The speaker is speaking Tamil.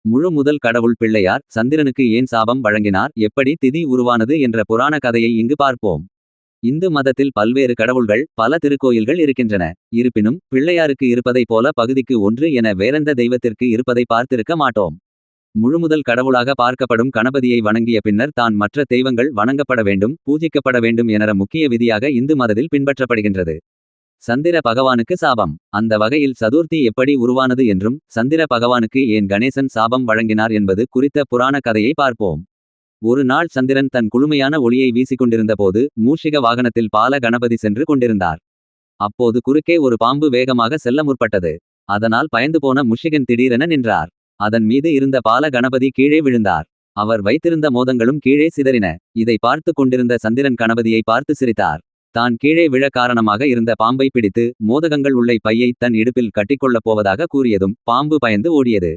முழு முதல் கடவுள் பிள்ளையார் சந்திரனுக்கு ஏன் சாபம் வழங்கினார், எப்படி திதி உருவானது என்ற புராண கதையை இங்கு பார்ப்போம். இந்து மதத்தில் பல்வேறு கடவுள்கள், பல திருக்கோயில்கள் இருக்கின்றன. இருப்பினும் பிள்ளையாருக்கு இருப்பதைப் போல பகுதிக்கு ஒன்று என வேறெந்த தெய்வத்திற்கு இருப்பதை பார்த்திருக்க மாட்டோம். முழுமுதல் கடவுளாக பார்க்கப்படும் கணபதியை வணங்கிய பின்னர் தான் மற்ற தெய்வங்கள் வணங்கப்பட வேண்டும், பூஜிக்கப்பட வேண்டும் என முக்கிய விதியாக இந்து மதத்தில் பின்பற்றப்படுகின்றது. சந்திர பகவானுக்கு சாபம். அந்த வகையில் சதுர்த்தி எப்படி உருவானது என்றும், சந்திர பகவானுக்கு ஏன் கணேசன் சாபம் வழங்கினார் என்பது குறித்த புராண கதையை பார்ப்போம். ஒரு நாள் சந்திரன் தன் குளுமையான ஒளியை வீசிக்கொண்டிருந்த போது மூஷிக வாகனத்தில் பால கணபதி சென்று கொண்டிருந்தார். அப்போது குறுக்கே ஒரு பாம்பு வேகமாக செல்ல முற்பட்டது. அதனால் பயந்து போன முஷிகன் திடீரென நின்றார். அதன் மீது இருந்த பால கணபதி கீழே விழுந்தார். அவர் வைத்திருந்த மோதங்களும் கீழே சிதறின. இதை பார்த்து கொண்டிருந்த சந்திரன் கணபதியை பார்த்து சிரித்தார். தான் கீழே விழ காரணமாக இருந்த பாம்பை பிடித்து மோதகங்கள் உள்ள பையை தன் இடுப்பில் கட்டிக்கொள்ளப் போவதாக கூறியதும் பாம்பு பயந்து ஓடியது.